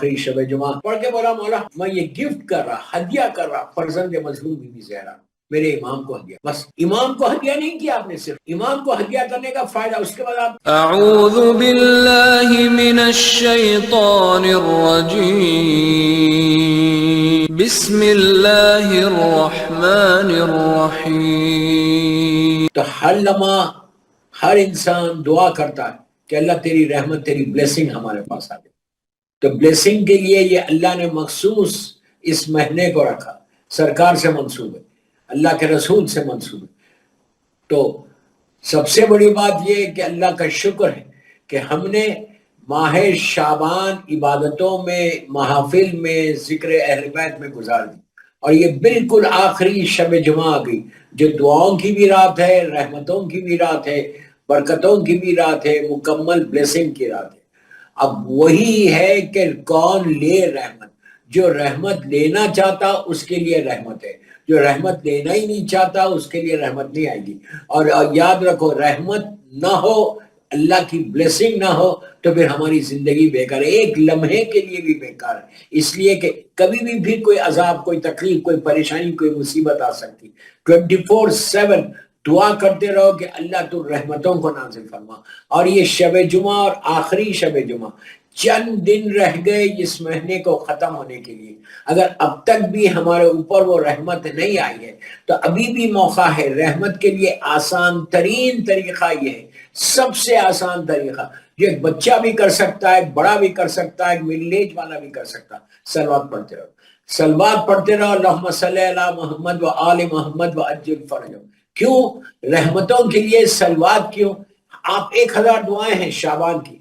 آخری شب جمعہ پڑھ کے بولا مولا میں یہ گفٹ کر رہا، ہدیہ کر رہا فرزند مظلوم بی بی زہرا، میرے امام کو ہدیہ. بس امام کو ہدیہ نہیں کیا آپ نے، صرف امام کو ہدیہ کرنے کا فائدہ، اس کے بعد آپ اعوذ باللہ من الشیطان الرجیم بسم اللہ الرحمن الرحیم. تو ہر لمحہ ہر انسان دعا کرتا ہے کہ اللہ تیری رحمت تیری بلیسنگ ہمارے پاس آ جائے. تو بلیسنگ کے لیے یہ اللہ نے مخصوص اس مہینے کو رکھا، سرکار سے منسوب ہے، اللہ کے رسول سے منسوب ہے. تو سب سے بڑی بات یہ ہے کہ اللہ کا شکر ہے کہ ہم نے ماہ شعبان عبادتوں میں، محافل میں، ذکر اہل بیت میں گزار دی، اور یہ بالکل آخری شب جمعہ آ گئی جو دعاؤں کی بھی رات ہے، رحمتوں کی بھی رات ہے، برکتوں کی بھی رات ہے، مکمل بلیسنگ کی رات ہے. اب وہی ہے کہ کون لے رحمت، جو رحمت لینا چاہتا اس کے لیے رحمت ہے، جو رحمت لینا ہی نہیں چاہتا اس کے لیے رحمت نہیں آئے گی. اور یاد رکھو رحمت نہ ہو، اللہ کی بلیسنگ نہ ہو تو پھر ہماری زندگی بیکار ہے، ایک لمحے کے لیے بھی بیکار ہے. اس لیے کہ کبھی بھی کوئی عذاب، کوئی تکلیف، کوئی پریشانی، کوئی مصیبت آ سکتی. 24/7 دعا کرتے رہو کہ اللہ تو رحمتوں کو نازل فرما. اور یہ شب جمعہ اور آخری شب جمعہ چند دن رہ گئے اس مہینے کو ختم ہونے کے لیے. اگر اب تک بھی ہمارے اوپر وہ رحمت نہیں آئی ہے تو ابھی بھی موقع ہے. رحمت کے لیے آسان ترین طریقہ یہ ہے، سب سے آسان طریقہ جو ایک بچہ بھی کر سکتا ہے، ایک بڑا بھی کر سکتا ہے، ایک مڈل ایج والا بھی کر سکتا ہے. صلوات پڑھتے رہو، صلوات پڑھتے رہو. اللہم صلی علی محمد و آل محمد و عجل فرجہم. کیوں رحمتوں کے لیے صلوات؟ کیوں؟ آپ 1000 دعائیں ہیں شعبان کی،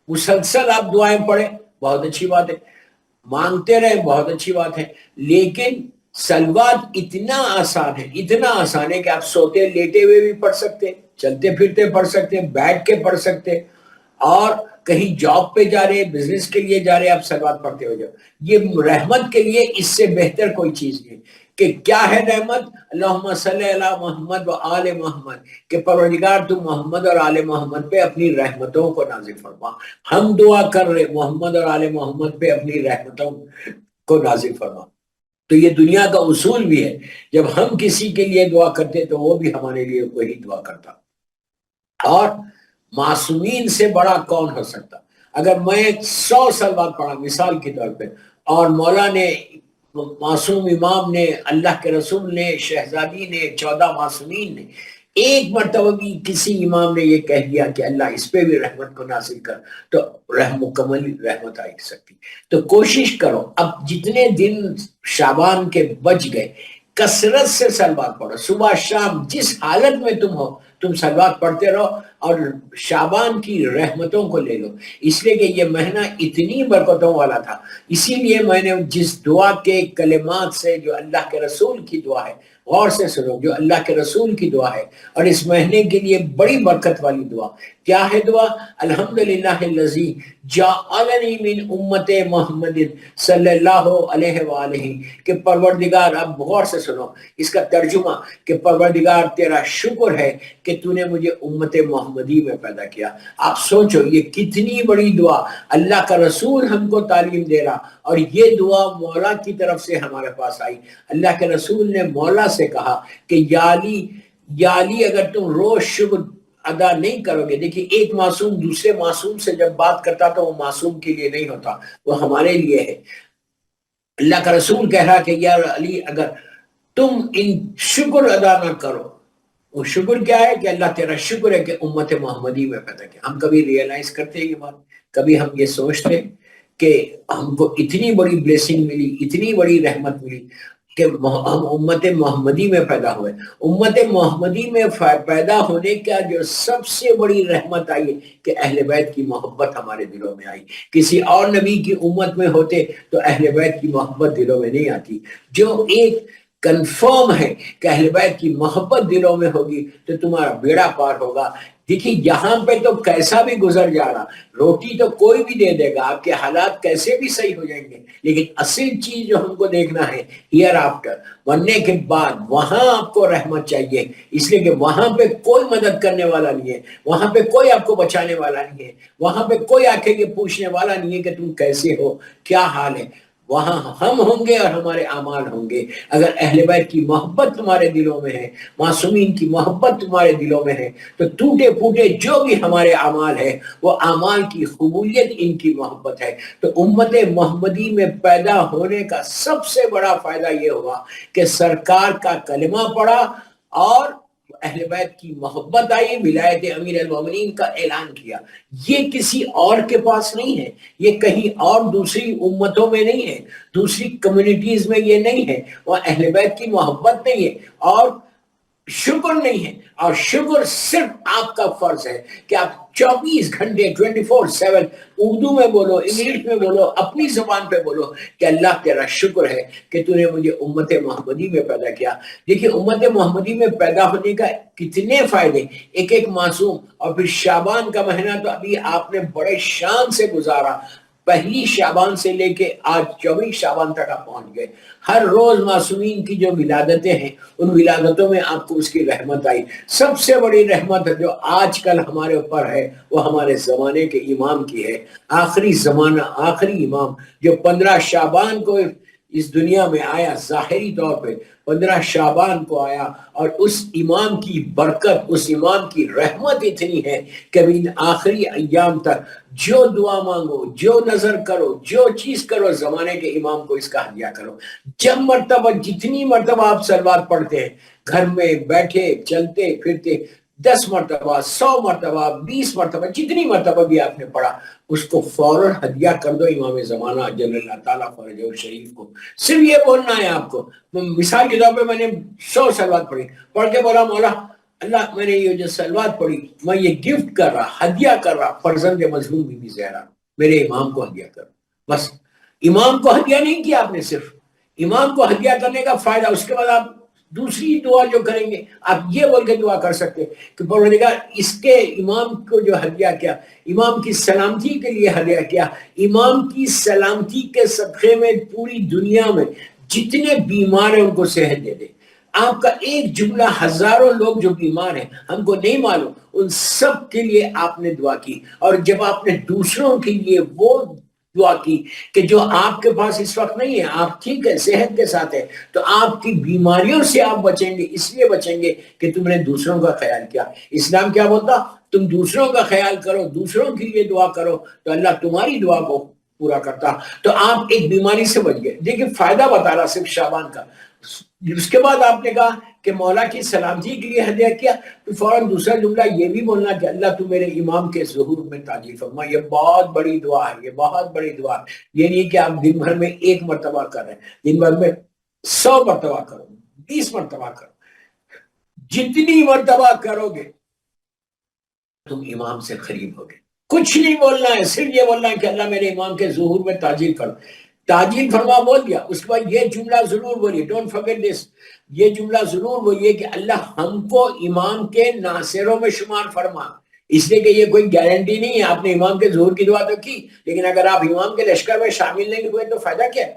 مسلسل آپ دعائیں پڑھیں، بہت اچھی بات ہے، مانگتے رہیں، بہت اچھی بات ہے. لیکن صلوات اتنا آسان ہے، اتنا آسان ہے کہ آپ سوتے لیٹے ہوئے بھی پڑھ سکتے، چلتے پھرتے پڑھ سکتے، بیٹھ کے پڑھ سکتے، اور کہیں جاب پہ جا رہے، بزنس کے لیے جا رہے، آپ صلوات پڑھتے ہو جاؤ. یہ رحمت کے لیے اس سے بہتر کوئی چیز نہیں. کہ کیا ہے رحمت؟ اللہم صلی علی محمد و آل محمد، کہ پروردگار تو محمد اور آل محمد پہ اپنی رحمتوں کو نازل فرما. ہم دعا کر رہے محمد اور آل محمد پہ اپنی رحمتوں کو نازل فرما. تو یہ دنیا کا اصول بھی ہے، جب ہم کسی کے لیے دعا کرتے تو وہ بھی ہمارے لیے وہی دعا کرتا. اور معصومین سے بڑا کون ہو سکتا؟ اگر میں 100 صلوات پڑھا مثال کے طور پہ، اور مولا نے، معصوم امام نے، اللہ کے رسول نے، شہزادی نے، 14 معصومین نے ایک مرتبہ بھی کسی امام نے یہ کہہ دیا کہ اللہ اس پہ بھی رحمت کو نازل کر، تو مکمل رحمت آ سکتی. تو کوشش کرو، اب جتنے دن شعبان کے بچ گئے کثرت سے صلوات پڑھو، صبح شام جس حالت میں تم ہو تم صلوات پڑھتے رہو اور شعبان کی رحمتوں کو لے لو. اس لیے کہ یہ مہینہ اتنی برکتوں والا تھا. اسی لیے میں نے جس دعا کے کلمات سے، جو اللہ کے رسول کی دعا ہے، غور سے سنو، جو اللہ کے رسول کی دعا ہے اور اس مہینے کے لیے بڑی برکت والی دعا کیا ہے؟ دعا الحمدللہ الذی جعلنی من امت محمد صلی اللہ علیہ وآلہ، کہ پروردگار، اب غور سے سنو اس کا ترجمہ، کہ پروردگار تیرا شکر ہے کہ تو نے مجھے امت محمدی میں پیدا کیا. آپ سوچو یہ کتنی بڑی دعا، اللہ کا رسول ہم کو تعلیم دے رہا، اور یہ دعا مولا کی طرف سے ہمارے پاس آئی. اللہ کے رسول نے مولا سے کہا کہ یا علی اگر تم روز شکر ادا نہیں کرو گے. دیکھیے ایک معصوم دوسرے معصوم سے جب بات کرتا تو وہ معصوم کے لیے نہیں ہوتا، وہ ہمارے لیے ہے. اللہ کا رسول کہہ رہا کہ یا علی اگر تم ان شکر ادا نہ کرو، وہ شکر کیا ہے؟ کہ اللہ تیرا شکر ہے کہ امت محمدی میں پیدا کیا. ہم کبھی ریئلائز کرتے ہیں یہ بات؟ کبھی ہم یہ سوچتے کہ ہم کو اتنی بڑی بلیسنگ ملی، اتنی بڑی رحمت ملی کہ ہم امت محمدی میں پیدا ہوئے. امت محمدی میں پیدا ہونے کا جو سب سے بڑی رحمت آئی ہے کہ اہل بیت کی محبت ہمارے دلوں میں آئی. کسی اور نبی کی امت میں ہوتے تو اہل بیت کی محبت دلوں میں نہیں آتی. جو ایک کنفرم ہے کہ اہل بیت کی محبت دلوں میں ہوگی تو تمہارا بیڑا پار ہوگا. دیکھیے یہاں پہ تو کیسا بھی گزر جا رہا، روٹی تو کوئی بھی دے دے گا، آپ کے حالات کیسے بھی صحیح ہو جائیں گے، لیکن اصل چیز جو ہم کو دیکھنا ہے ہیئر آفٹر، مرنے کے بعد وہاں آپ کو رحمت چاہیے، اس لیے کہ وہاں پہ کوئی مدد کرنے والا نہیں ہے، وہاں پہ کوئی آپ کو بچانے والا نہیں ہے، وہاں پہ کوئی آ کے یہ پوچھنے والا نہیں ہے کہ تم کیسے ہو، کیا حال ہے۔ وہاں ہم ہوں گے اور ہمارے اعمال ہوں گے۔ اگر اہل بیت کی محبت تمہارے دلوں میں ہے، معصومین کی محبت تمہارے دلوں میں ہے، تو ٹوٹے پھوٹے جو بھی ہمارے اعمال ہے وہ اعمال کی قبولیت ان کی محبت ہے۔ تو امت محمدی میں پیدا ہونے کا سب سے بڑا فائدہ یہ ہوا کہ سرکار کا کلمہ پڑھا اور اہل بیت کی محبت آئی، ولایت امیر المومنین کا اعلان کیا۔ یہ کسی اور کے پاس نہیں ہے، یہ کہیں اور دوسری امتوں میں نہیں ہے، دوسری کمیونٹیز میں یہ نہیں ہے، وہ اہل بیت کی محبت نہیں ہے اور شکر نہیں ہے۔ اور شکر صرف آپ کا فرض ہے کہ آپ 24 گھنٹے 24/7 اردو میں بولو، انگلش میں بولو، اپنی زبان پہ بولو کہ اللہ تیرا شکر ہے کہ تو نے مجھے امت محمدی میں پیدا کیا۔ دیکھیے امت محمدی میں پیدا ہونے کا کتنے فائدے، ایک ایک معصوم، اور پھر شعبان کا مہینہ تو ابھی آپ نے بڑے شان سے گزارا، پہلی شعبان سے لے کے آج 24 شعبان تک آپ پہنچ گئے۔ ہر روز معصومین کی جو ولادتیں ہیں ان ولادتوں میں آپ کو اس کی رحمت آئی۔ سب سے بڑی رحمت جو آج کل ہمارے اوپر ہے وہ ہمارے زمانے کے امام کی ہے، آخری زمانہ، آخری امام جو 15 شعبان کو اس دنیا میں آیا، ظاہری طور پہ 15 شعبان کو آیا، اور اس امام کی برکت، اس امام کی رحمت اتنی ہے کہ ان آخری ایام تک جو دعا مانگو، جو نظر کرو، جو چیز کرو، زمانے کے امام کو اس کا ہدیہ کرو۔ جب مرتبہ، جتنی مرتبہ آپ صلوات پڑھتے ہیں، گھر میں بیٹھے چلتے پھرتے، 10 مرتبہ، 100 مرتبہ، 20 مرتبہ، جتنی مرتبہ بھی آپ نے پڑھا، اس کو فوراً ہدیہ کر دو امام زمانہ جل اللہ تعالیٰ فرجہ شریف کو۔ صرف یہ بولنا ہے آپ کو۔ مثال کے طور پہ میں نے 100 صلوات پڑھی، پڑھ کے بولا مولا اللہ میں نے یہ جو صلوات پڑھی میں یہ گفٹ کر رہا، ہدیہ کر رہا فرزند مظلوم بی بی زہرا، میرے امام کو ہدیہ کر۔ بس امام کو ہدیہ نہیں کیا آپ نے، صرف امام کو ہدیہ کرنے کا فائدہ، اس کے بعد آپ دوسری دعا جو کریں گے آپ یہ بول کے دعا کر سکتے کہ پروردگار اس کے امام کو جو ہدیہ کیا، امام کی سلامتی کے لیے ہدیہ کیا، امام کی سلامتی کے صدقے میں پوری دنیا میں جتنے بیمار ہیں ان کو صحت دے دے۔ آپ کا ایک جملہ ہزاروں لوگ جو بیمار ہیں ہم کو نہیں معلوم، ان سب کے لیے آپ نے دعا کی، اور جب آپ نے دوسروں کے لیے وہ دعا کی کہ جو آپ کے پاس اس وقت نہیں ہے، آپ ٹھیک ہے، صحت کے ساتھ ہے، تو آپ کی بیماریوں سے آپ بچیں گے، اس لیے بچیں گے کہ تم نے دوسروں کا خیال کیا۔ اسلام کیا بولتا؟ تم دوسروں کا خیال کرو، دوسروں کے لیے دعا کرو تو اللہ تمہاری دعا کو پورا کرتا۔ تو آپ ایک بیماری سے بچ گئے۔ دیکھیں فائدہ بتا رہا صرف شعبان کا۔ اس کے بعد آپ نے کہا کہ مولا کی سلامتی کے لیے ہدیہ کیا، تو فوراً دوسرا جملہ یہ بھی بولنا کہ اللہ تو میرے امام کے ظہور میں تعجیل فرما۔ یہ بہت بڑی دعا ہے، یہ بہت بڑی دعا ہے۔ یہ نہیں کہ آپ دن بھر میں 1 مرتبہ کر رہے ہیں، دن بھر میں 100 مرتبہ کرو، 20 مرتبہ کرو، جتنی مرتبہ کرو گے تم امام سے قریب ہوگے۔ کچھ نہیں بولنا ہے، صرف یہ بولنا ہے کہ اللہ میرے امام کے ظہور میں تعجیل کرو، تعجیل فرما بول دیا۔ اس کے بعد یہ جملہ ضرور بولیے، ڈونٹ فرگیٹ دس، یہ جملہ ضرور بولیے کہ اللہ ہم کو امام کے ناصروں میں شمار فرما۔ اس لیے کہ یہ کوئی گارنٹی نہیں ہے، آپ نے امام کے ظہور کی دعا تو کی، لیکن اگر آپ امام کے لشکر میں شامل نہیں ہوئے تو فائدہ کیا ہے؟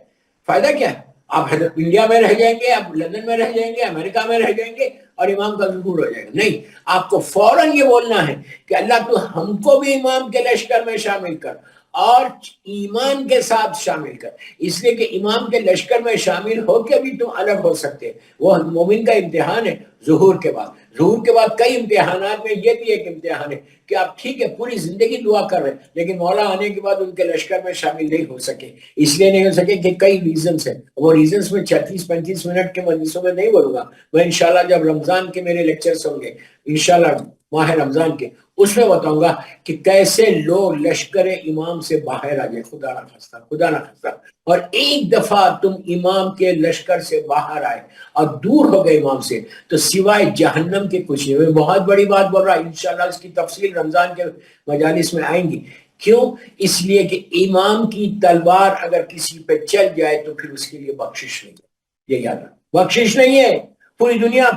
فائدہ کیا ہے؟ آپ انڈیا میں رہ جائیں گے، آپ لندن میں رہ جائیں گے، امریکہ میں رہ جائیں گے اور امام کا ظہور ہو جائے گا؟ نہیں، آپ کو فوراً یہ بولنا ہے کہ اللہ تو ہم کو بھی امام کے لشکر میں شامل کر اور ایمان کے ساتھ شامل کر، اس لیے کہ امام کے لشکر میں شامل ہو کے بھی تم الگ ہو سکتے۔ وہ مومن کا امتحان ہے ظہور کے بعد۔ ظہور کے بعد کئی امتحانات میں یہ بھی ایک امتحان ہے کہ آپ ٹھیک ہے پوری زندگی دعا کر رہے ہیں لیکن مولا آنے کے بعد ان کے لشکر میں شامل نہیں ہو سکے۔ اس لیے نہیں ہو سکے کہ کئی ریزنز ہیں، وہ ریزنز میں 36-35 منٹ کے مجلسوں میں نہیں بولوں گا۔ میں انشاءاللہ جب رمضان کے میرے لیکچرز ہوں گے انشاءاللہ ماہ رمضان کے، اس میں بتاؤں گا کہ کیسے لوگ لشکر امام سے باہر آ جائے، خدا نہ خواستہ، خدا نہ خواستہ۔ اور ایک دفعہ تم امام کے لشکر سے باہر آئے اور دور ہو گئے امام سے تو سوائے جہنم کے کچھ نہیں۔ میں بہت بڑی بات بول رہا ہوں، انشاءاللہ اس کی تفصیل رمضان کے مجالس میں آئیں گی۔ کیوں؟ اس لیے کہ امام کی تلوار اگر کسی پہ چل جائے تو پھر اس کے لیے بخشش نہیں ہے، یہ یاد رکھو، بخشش نہیں ہے۔ پوری دنیا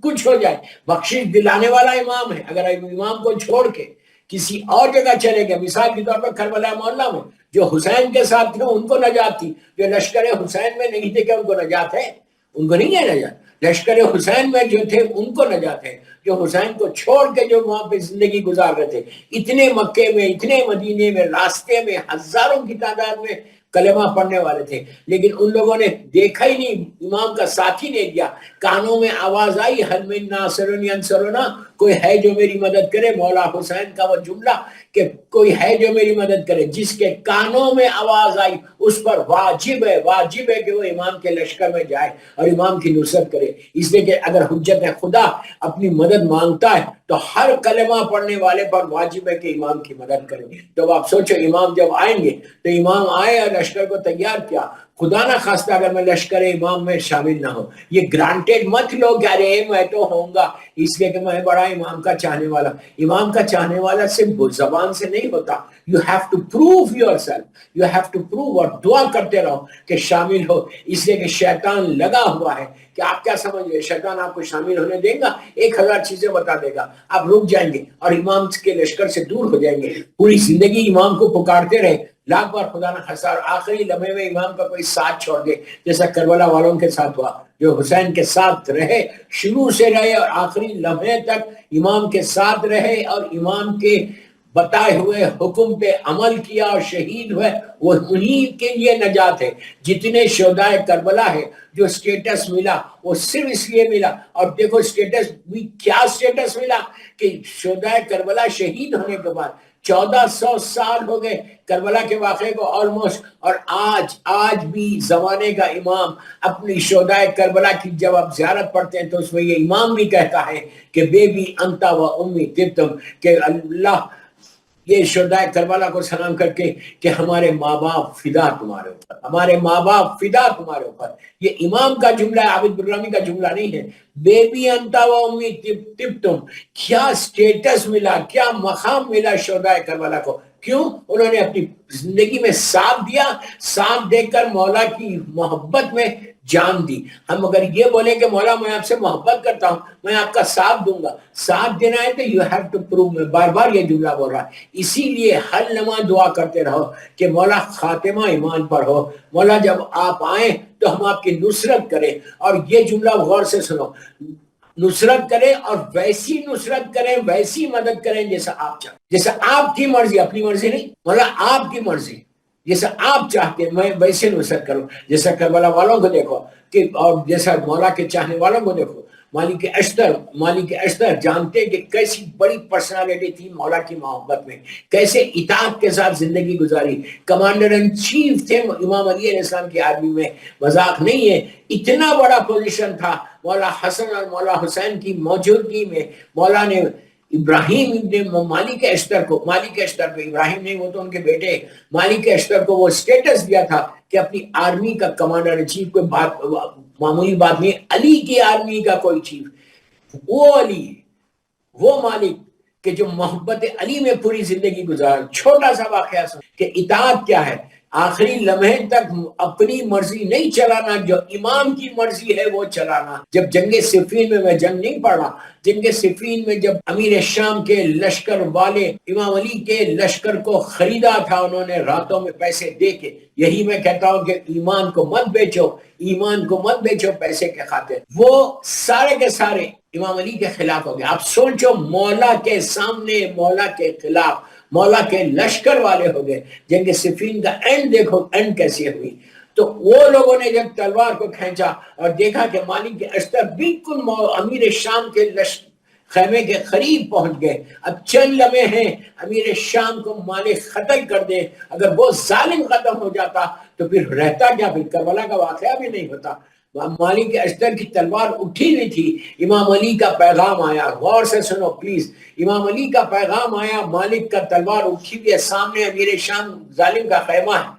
کچھ ہو جائے، بخشش دلانے والا امام ہے. اگر امام کو چھوڑ کے کسی اور جگہ چلے گئے، مثال کے طور پر کربلا معاملہ میں جو حسین کے ساتھ تھے ان کو نجات تھی، جو لشکر حسین میں نہیں تھے، کہ ان کو نجات ہے؟ ان کو نہیں ہے نجات. لشکر حسین میں جو تھے ان کو نجات ہے. جو حسین کو چھوڑ کے جو وہاں پہ زندگی گزار رہے تھے، اتنے مکے میں، اتنے مدینے میں، راستے میں ہزاروں کی تعداد میں کلمہ پڑھنے والے تھے، لیکن ان لوگوں نے دیکھا ہی نہیں، امام کا ساتھ ہی نہیں دیا. کانوں میں آواز آئی حل من ناصر ینصرنا، کوئی ہے جو میری مدد کرے. مولا حسین کا وہ جملہ کہ کوئی ہے جو میری مدد کرے، جس کے کانوں میں آواز آئی اس پر واجب ہے کہ وہ امام کے لشکر میں جائے اور امام کی نصرت کرے. اس لیے کہ اگر حجت خدا اپنی مدد مانگتا ہے تو ہر کلمہ پڑھنے والے پر واجب ہے کہ امام کی مدد کرے. جب آپ سوچو امام جب آئیں گے تو امام آئے اور لشکر کو تیار کیا. خدا نہ خواستہ اگر میں لشکر امام میں شامل نہ ہوں، یہ گرانٹیڈ مت لو کہ ارے میں تو ہوں گا اس لیے کہ میں بڑا امام کا چاہنے والا. امام کا چاہنے والا صرف زبان سے نہیں ہوتا. You have to prove yourself, you have to prove, اور دعا کرتے رہو کہ شامل ہو. اس لیے کہ شیطان لگا ہوا ہے. کہ آپ کیا سمجھ گئے شیطان آپ کو شامل ہونے دیں گا؟ 1000 چیزیں بتا دے گا، آپ رک جائیں گے اور امام کے لشکر سے دور ہو جائیں گے. پوری زندگی امام کو پکارتے رہے، لاکھ بار خدا نہ خواستہ، اور آخری لمحے میں امام کا کوئی ساتھ چھوڑ دے، جیسا کربلا والوں کے ساتھ ہوا. جو حسین کے ساتھ رہے، شروع سے رہے اور آخری لمحے تک امام کے ساتھ رہے اور امام کے بتائے ہوئے حکم پہ عمل کیا اور شہید ہوئے، وہ انہی کے لیے نجات ہے. جتنے شہدائے کربلا ہے جو سٹیٹس ملا وہ صرف اس لیے ملا. اور دیکھو سٹیٹس بھی کیا سٹیٹس ملا کہ شہدائے کربلا شہید ہونے کے بعد 1400 سال ہو گئے کربلا کے واقعے کو آلموسٹ، اور آج بھی زمانے کا امام اپنی شہدائے کربلا کی جب آپ زیارت پڑھتے ہیں تو اس میں یہ امام بھی کہتا ہے کہ بیبی انتا و امی طبتم، کہ اللہ یہ شہدائے کربلا کو سلام کر کے کہ ہمارے ماں باپ فدا تمہارے اوپر، ہمارے ماں باپ فدا تمہارے اوپر. یہ امام کا جملہ ہے، عابد برامی کا جملہ نہیں ہے. بیبی انتا و امی طبتم، کیا سٹیٹس ملا، کیا مقام ملا شہدائے کربلا کو. کیوں؟ انہوں نے اپنی زندگی میں ساتھ دیا، ساتھ دے کر مولا کی محبت میں جان دی. ہم اگر یہ بولیں کہ مولا میں آپ سے محبت کرتا ہوں، میں آپ کا ساتھ دوں گا، ساتھ دینا ہے تو یو ہیو ٹو پروو. میں بار بار یہ جملہ بول رہا ہے. اسی لیے ہر لمحہ دعا کرتے رہو کہ مولا خاتمہ ایمان پر ہو. مولا جب آپ آئیں تو ہم آپ کی نصرت کریں. اور یہ جملہ غور سے سنو، نصرت کریں اور ویسی نصرت کریں، ویسی مدد کریں جیسا آپ چاہتے، جیسا آپ کی مرضی، اپنی مرضی نہیں، مولا آپ کی مرضی، جیسا آپ چاہتے ہیں میں ویسے نصرت کروں. جیسا کربلا والوں کو دیکھو کہ، اور جیسا مولا کے چاہنے والوں کو دیکھو. مالک اشتر جانتے ہیں کہ کیسی بڑی پرسنالٹی تھی مولا کی محبت میں، کیسے اطاعت کے ساتھ زندگی گزاری. کمانڈر ان چیف تھے امام علی علیہ السلام کی آرمی میں، مذاق نہیں ہے. اتنا بڑا پوزیشن تھا. مولا حسن اور مولا حسین کی موجودگی میں مولا نے ابراہیم ابن مالک اشتر کو ابراہیم نہیں، وہ تو ان کے بیٹے، مالک اشتر کو وہ سٹیٹس دیا تھا کہ اپنی آرمی کا کمانڈر ان چیف، کوئی بات معمولی بات نہیں. علی کی آرمی کا کوئی چیف، وہ علی، وہ مالک کہ جو محبت علی میں پوری زندگی گزار. چھوٹا سا واقعہ سن کہ اطاعت کیا ہے. آخری لمحے تک اپنی مرضی نہیں چلانا، جو امام کی مرضی ہے وہ چلانا. جب جنگ صفین میں جنگ نہیں پڑا، جنگ صفین میں جب امیر شام کے لشکر والے امام علی کے لشکر کو خریدا تھا انہوں نے راتوں میں پیسے دے کے. یہی میں کہتا ہوں کہ ایمان کو مت بیچو پیسے کے خاطر. وہ سارے کے سارے امام علی کے خلاف ہو گئے. آپ سوچو، مولا کے سامنے، مولا کے خلاف، مولا کے لشکر والے ہو گئے. جنگ صفین کا اینڈ دیکھو، اینڈ کیسی ہوئی. تو وہ لوگوں نے جب تلوار کو کھینچا اور دیکھا کہ مالک اشتر بالکل امیر شام کے خیمے کے قریب پہنچ گئے. اب چند لمحے ہیں امیر شام کو مالک قتل کر دے. اگر وہ ظالم ختم ہو جاتا تو پھر رہتا کیا، پھر کربلا کا واقعہ بھی نہیں ہوتا. مالک اشتر کی تلوار اٹھی نہیں تھی. امام علی کا پیغام آیا، غور سے سنو پلیز. امام علی کا پیغام آیا، مالک کا تلوار اٹھی ہوئی ہے، سامنے امیر شام ظالم کا خیمہ ہے.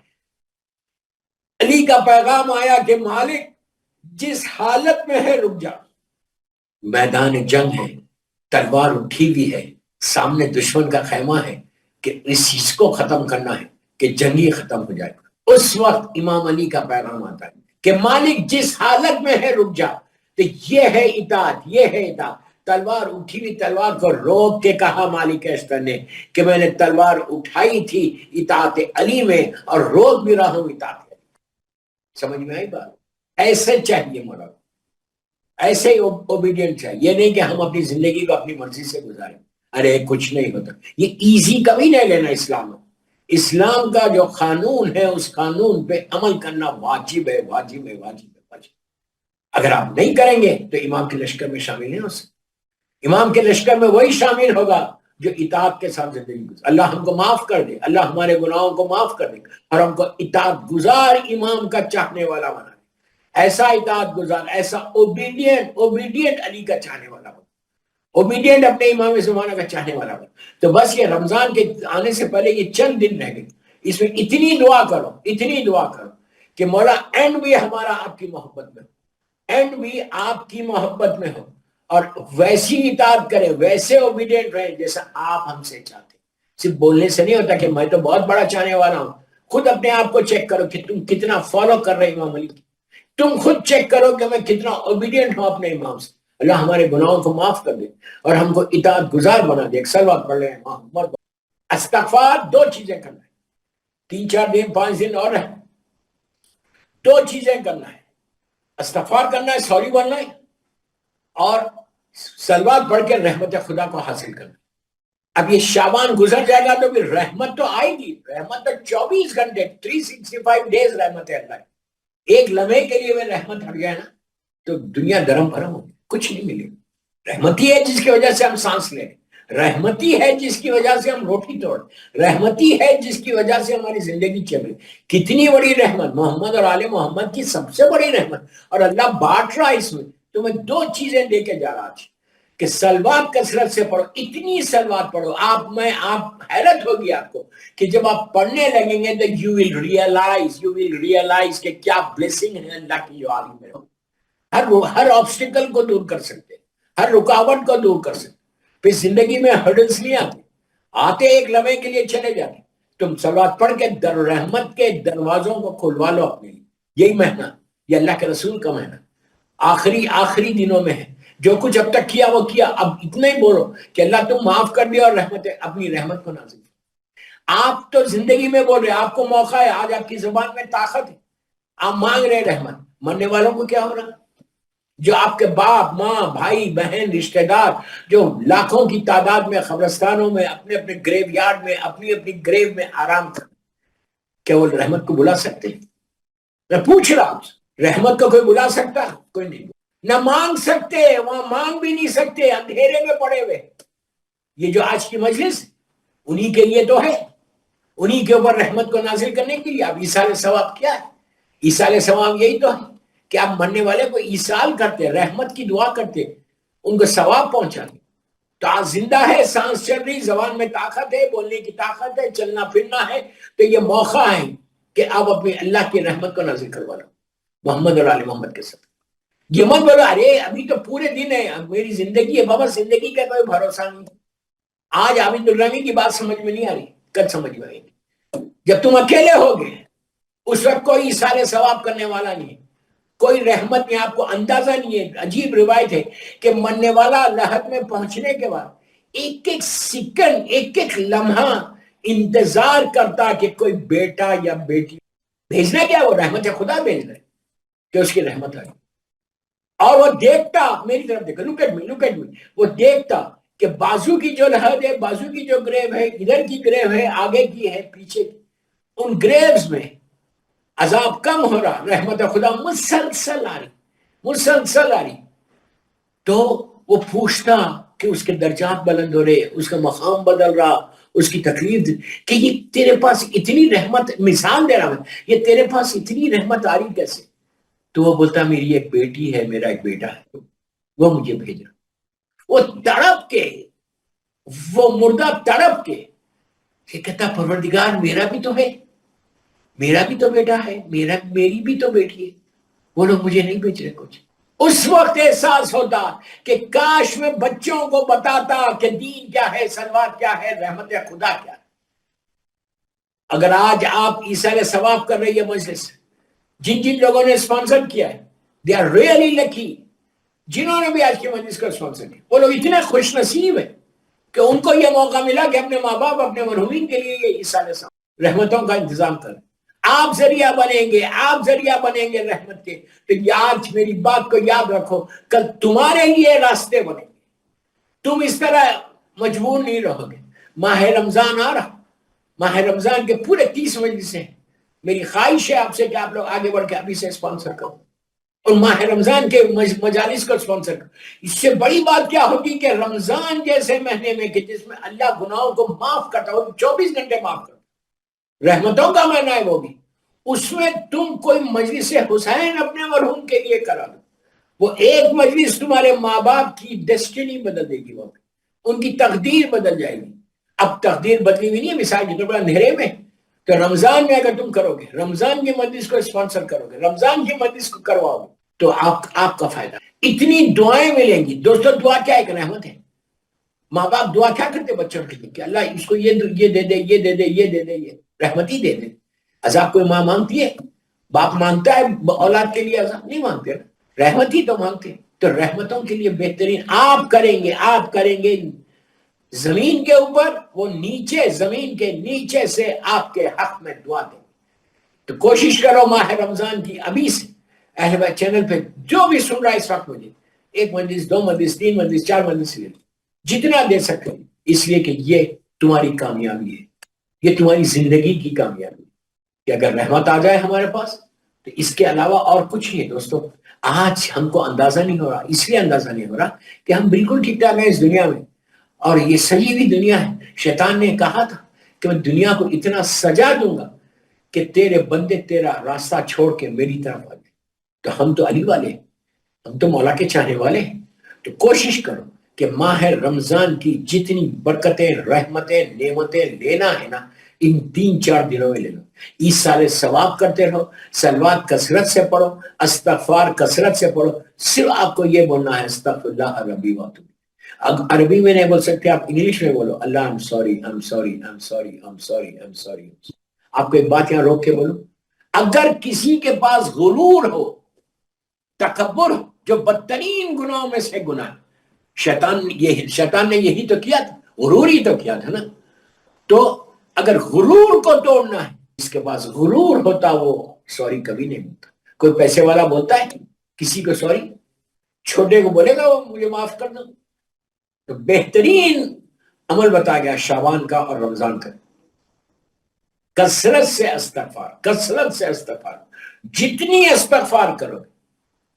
علی کا پیغام آیا کہ مالک جس حالت میں ہے رک جا. میدان جنگ ہے، تلوار اٹھی ہوئی ہے، سامنے دشمن کا خیمہ ہے کہ اس چیز کو ختم کرنا ہے کہ جنگ ہی ختم ہو جائے. اس وقت امام علی کا پیغام آتا ہے کہ مالک جس حالت میں ہے رک جا. تو یہ ہے اطاعت، یہ ہے اطاعت۔ تلوار اٹھی ہوئی تلوار کو روک کے کہا مالک اشتر نے کہ میں نے تلوار اٹھائی تھی اطاعت علی میں اور روک بھی رہا ہوں اطاعت علی۔ سمجھ میں آئی بات؟ ایسے چاہیے مولا، ایسے ہی اوبیڈینٹ چاہیے، یہ نہیں کہ ہم اپنی زندگی کو اپنی مرضی سے گزاریں۔ ارے کچھ نہیں ہوتا، یہ ایزی کبھی نہیں لینا اسلام میں۔ اسلام کا جو قانون ہے اس قانون پہ عمل کرنا واجب ہے، واجب ہے، واجب ہے، واجب۔ اگر آپ نہیں کریں گے تو امام کے لشکر میں شامل نہیں ہو سکتے۔ امام کے لشکر میں وہی شامل ہوگا جو اطاعت کے ساتھ زندگی گزار۔ اللہ ہم کو معاف کر دے، اللہ ہمارے گناہوں کو معاف کر دے اور ہم کو اطاعت گزار امام کا چاہنے والا بنا دے، ایسا اطاعت گزار، ایسا اوبیڈینٹ علی کا چاہنے والا بنا، اوبیڈینٹ اپنے امام زمانہ کا چاہنے والا بنا۔ تو بس یہ رمضان کے آنے سے پہلے یہ چند دن رہ گئے، اس میں اتنی دعا کرو، اتنی دعا کرو کہ مولا اینڈ بھی ہمارا آپ کی محبت میں ہو، اینڈ بھی آپ کی محبت میں ہو، اور ویسی اطاعت کرے، ویسے اوبیڈینٹ رہے جیسا آپ ہم سے چاہتے ہیں۔ صرف بولنے سے نہیں ہوتا کہ میں تو بہت بڑا چاہنے والا ہوں۔ خود اپنے آپ کو چیک کرو کہ تم کتنا فالو کر رہے امام علی کی، تم خود چیک کرو کہ میں کتنا اوبیڈینٹ ہوں اپنے امام سے۔ اللہ ہمارے گناہوں کو معاف کر دے اور ہم کو اطاعت گزار بنا دے۔ ایک صلوات پڑھ لیں محمد۔ استغفار دو چیزیں کرنا ہے، 3 4 دن 5 دن اور ہے، دو چیزیں کرنا ہے، استغفار کرنا ہے، سوری بولنا ہے، اور صلوات پڑھ کے رحمت خدا کو حاصل کرنا۔ اب یہ شعبان گزر جائے گا تو پھر رحمت تو آئے گی، رحمت تو 24 گھنٹے 365 ڈیز رحمت ہے اللہ کی۔ ایک لمحے کے لیے وہ رحمت ہٹ جائے نا تو دنیا درم بھرم ہوگی، کچھ نہیں ملے گا۔ رحمتی ہے جس کی وجہ سے ہم سانس لیں، رحمتی ہے جس کی وجہ سے ہم روٹی توڑ، رحمتی ہے جس کی وجہ سے ہماری زندگی چلے۔ کتنی بڑی رحمت، محمد اور آل محمد کی سب سے بڑی رحمت، اور اللہ بانٹ رہا اس میں۔ تو میں دو چیزیں دے کے جا رہا تھی کہ سلوات کثرت سے پڑھو، اتنی سلوات پڑھو، آپ حیرت ہوگی آپ کو کہ جب آپ پڑھنے لگیں گے تو یو ول ریئلائز کہ کیا بلیسنگ ہے اللہ کی جو عالم میں ہو۔ ہر آبسٹیکل کو دور کر سکتے، ہر رکاوٹ کو دور کر سکتے۔ پھر زندگی میں ہرڈلز نہیں آتے ایک لمحے کے لیے چلے جاتے۔ تم صلوات پڑھ کے در رحمت کے دروازوں کو کھلوا لو اپنے لیے۔ یہی مہینہ، یہ اللہ کے رسول کا مہینہ آخری دنوں میں ہے۔ جو کچھ اب تک کیا وہ کیا، اب اتنا ہی بولو کہ اللہ تم معاف کر دیا اور اپنی رحمت کو نازل کر۔ آپ تو زندگی میں بول رہے، آپ کو موقع ہے، آج آپ کی زبان میں طاقت ہے، آپ مانگ رہے رحمت۔ مرنے والوں کو کیا ہو رہا؟ جو آپ کے باپ ماں بھائی بہن رشتہ دار جو لاکھوں کی تعداد میں قبرستانوں میں اپنے اپنے گریو یارڈ میں اپنی گریو میں آرام کر، کیا وہ رحمت کو بلا سکتے ہیں؟ میں پوچھ رہا ہوں، رحمت کو کوئی بلا سکتا؟ کوئی نہیں، نہ مانگ سکتے، وہاں مانگ بھی نہیں سکتے، اندھیرے میں پڑے ہوئے۔ یہ جو آج کی مجلس انہی کے لیے تو ہے، انہی کے اوپر رحمت کو نازل کرنے کے لیے۔ اب ایصال ثواب کیا ہے؟ ایصال ثواب یہی تو ہے کہ آپ مرنے والے کو ایصال کرتے، رحمت کی دعا کرتے، ان کو ثواب پہنچاتے۔ تو آج زندہ ہے، سانس چل رہی، زبان میں طاقت ہے، بولنے کی طاقت ہے، چلنا پھرنا ہے، تو یہ موقع ہے کہ آپ اپنی اللہ کی رحمت کو نازل کروا لو محمد اور آل محمد کے ساتھ۔ یہ مت بولو ارے ابھی تو پورے دن ہے، میری زندگی ہے۔ بابا زندگی کا کوئی بھروسہ نہیں۔ آج عابد الرحمی کی بات سمجھ میں نہیں آ رہی، کل سمجھ میں آئے گی۔ جب تم اکیلے ہوگے اس وقت کوئی ایصال ثواب کرنے والا نہیں ہے، کوئی رحمت نہیں، آپ کو اندازہ نہیں ہے۔ عجیب روایت ہے کہ مرنے والا لحد میں پہنچنے کے بعد ایک ایک سیکنڈ ایک ایک لمحہ انتظار کرتا کہ کوئی بیٹا یا بیٹی بھیجنا، کیا وہ رحمت خدا بھیج رہے کہ اس کی رحمت آئے، اور وہ دیکھتا میری طرف دیکھا، لک ایٹ می، وہ دیکھتا کہ بازو کی جو لحد ہے، بازو کی جو گریو ہے، ادھر کی گریو ہے، آگے کی ہے، پیچھے کی، ان گریوز میں عذاب کم ہو رہا، رحمت خدا مسلسل آ رہی۔ تو وہ پوچھتا کہ اس کے درجات بلند ہو رہے، اس کا مقام بدل رہا، اس کی تکلیف کہ یہ تیرے پاس اتنی رحمت، مثال دے رہا میں، یہ تیرے پاس اتنی رحمت آ رہی کیسے؟ تو وہ بولتا میری ایک بیٹی ہے، میرا ایک بیٹا ہے، وہ مجھے بھیجا۔ وہ تڑپ کے، وہ مردہ تڑپ کے کہ کہتا پروردگار میرا بھی تو ہے، میرا بھی تو بیٹا ہے، میری بھی تو بیٹی ہے، وہ لوگ مجھے نہیں بھیج رہے کچھ۔ اس وقت احساس ہوتا کہ کاش میں بچوں کو بتاتا کہ دین کیا ہے، صلوات کیا ہے، رحمت خدا کیا ہے۔ اگر آج آپ ایصال ثواب کر رہی ہے مجلس، جن لوگوں نے اسپانسر کیا ہے، they are really lucky جنہوں نے بھی آج کی مجلس کا اسپانسر کیا، وہ لوگ اتنے خوش نصیب ہیں کہ ان کو یہ موقع ملا کہ اپنے ماں باپ اپنے مرحومین کے لیے یہ عیسیٰ علیہ السلام رحمتوں کا انتظام کریں. آپ ذریعہ بنیں گے رحمت کے. تو آج میری بات کو یاد رکھو، کل تمہارے لیے راستے بنیں گے. تم اس طرح مجبور نہیں رہو گے. ماہ رمضان آ رہا، ماہ رمضان کے پورے 30 مجلسیں ہیں. میری خواہش ہے آپ سے کہ آپ لوگ آگے بڑھ کے ابھی سے اسپانسر کرو اور ماہ رمضان کے مجالس کو اسپانسر کرو. اس سے بڑی بات کیا ہوگی کہ رمضان جیسے مہینے میں کہ جس میں اللہ گناہوں کو معاف کرتا ہو، 24 گھنٹے معاف کرتا، رحمتوں کا مہینہ ہے وہ بھی، اس میں تم کوئی مجلس حسین اپنے مرحوم کے لیے کرا دو. وہ ایک مجلس تمہارے ماں باپ کی ڈیسٹینی بدل دے گی، وہ ان کی تقدیر بدل جائے گی. اب تقدیر بدلی ہوئی نہیں ہے، مثال کے طور پر اندھیرے میں، تو رمضان میں اگر تم کرو گے، رمضان کی مجلس کو اسپانسر کرو گے، رمضان کی مجلس کو کرواؤ گے، تو آپ کا فائدہ. اتنی دعائیں ملیں گی. دوستو دعا کیا ایک رحمت ہے. ماں باپ دعا کیا کرتے بچوں کے لیے کہ اللہ اس کو یہ دے دے، یہ دے دے، یہ دے دے، یہ رحمت ہی دے دے. عذاب کوئی ماں مانگتی ہے؟ باپ مانگتا ہے اولاد کے لیے عذاب؟ نہیں مانگتے نا، رحمت ہی تو مانگتے. تو رحمتوں کے لیے بہترین آپ کریں گے زمین کے اوپر، وہ نیچے زمین کے نیچے سے آپ کے حق میں دعا دیں. تو کوشش کرو ماہ رمضان کی ابھی سے اہل بیت چینل پہ جو بھی سن رہا ہے اس وقت، مجھے 1 مجلس 2 مجلس 3 مجلس 4 مجلس لے جتنا دے سکتے، اس لیے کہ یہ تمہاری کامیابی ہے، یہ تمہاری زندگی کی کامیابی ہے کہ اگر رحمت آ جائے ہمارے پاس تو اس کے علاوہ اور کچھ نہیں ہے. دوستو آج ہم کو اندازہ نہیں ہو رہا، اس لیے اندازہ نہیں ہو رہا کہ ہم بالکل ٹھیک ٹھاک ہیں اس دنیا میں، اور یہ سجی ہوئی دنیا ہے. شیطان نے کہا تھا کہ میں دنیا کو اتنا سجا دوں گا کہ تیرے بندے تیرا راستہ چھوڑ کے میری طرف آ جائیں. تو ہم تو علی والے ہیں، ہم تو مولا کے چاہنے والے ہیں. تو کوشش کرو کہ ماہ رمضان کی جتنی برکتیں، رحمتیں، نعمتیں لینا ہے نا، ان 3-4 دنوں میں لے لو. ایسال ثواب کرتے رہو، صلوات کثرت سے پڑھو، استغفار کثرت سے پڑھو. صرف آپ کو یہ بولنا ہے استغفر اللہ ربی واتوب. عربی میں نہیں بول سکتے آپ انگلش میں بولو اللہ I'm sorry. آپ کو ایک بات یہاں روک کے بولو، اگر کسی کے پاس غرور ہو، تکبر ہو، جو بدترین گناہوں میں سے گناہ، شیطان نے یہی تو کیا تھا، غرور ہی تو کیا تھا نا. تو اگر غرور کو توڑنا ہے، جس کے پاس غرور ہوتا وہ سوری کبھی نہیں بولتا. کوئی پیسے والا بولتا ہے کسی کو سوری؟ چھوٹے کو بولے گا وہ مجھے معاف کر دو. تو بہترین عمل بتا گیا شعبان کا اور رمضان کا، کثرت سے استغفار. جتنی استغفار کرو گے،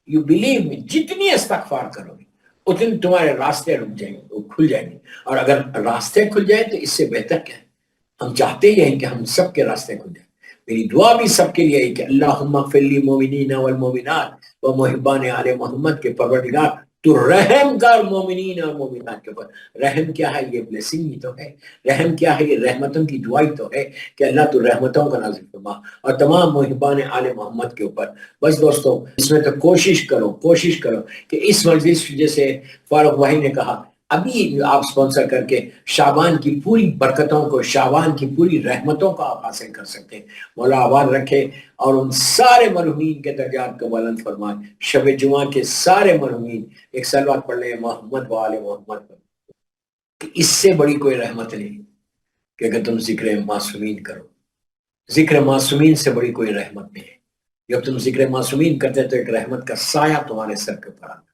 یو بلیو می، جتنی استغفار کرو گے اتنے تمہارے راستے رک جائیں گے، وہ کھل جائیں گے. اور اگر راستے کھل جائیں تو اس سے بہتر کیا ہے؟ ہم چاہتے ہی ہیں کہ ہم سب کے راستے کھل جائیں. میری دعا بھی سب کے لیے ہے کہ اللہم اغفر للمؤمنین والمؤمنات و محبان آل محمد کے پروردگار تو رحم کر مومنین اور مومنات کے اوپر. رحم کیا ہے؟ یہ بلیسنگ ہی تو ہے. رحم کیا ہے؟ یہ رحمتوں کی دعائی تو ہے کہ اللہ تو رحمتوں کا نازل فرما اور تمام محبان آل محمد کے اوپر. بس دوستو اس میں تو کوشش کرو کہ اس مجلس جیسے فاروق بھائی نے کہا ابھی آپ سپانسر کر کے شعبان کی پوری برکتوں کو، شعبان کی پوری رحمتوں کو آپ حاصل کر سکتے ہیں. مولا آباد رکھے اور ان سارے مرحومین کے درجات کو بلند فرمائے. شب جمعہ کے سارے مرحومین ایک صلوات پڑھ لیں محمد و آل محمد پر. اس سے بڑی کوئی رحمت نہیں کہ اگر تم ذکر معصومین کرو. ذکر معصومین سے بڑی کوئی رحمت نہیں ہے. جب تم ذکر معصومین کرتے تو ایک رحمت کا سایہ تمہارے سر کے اوپر آتا.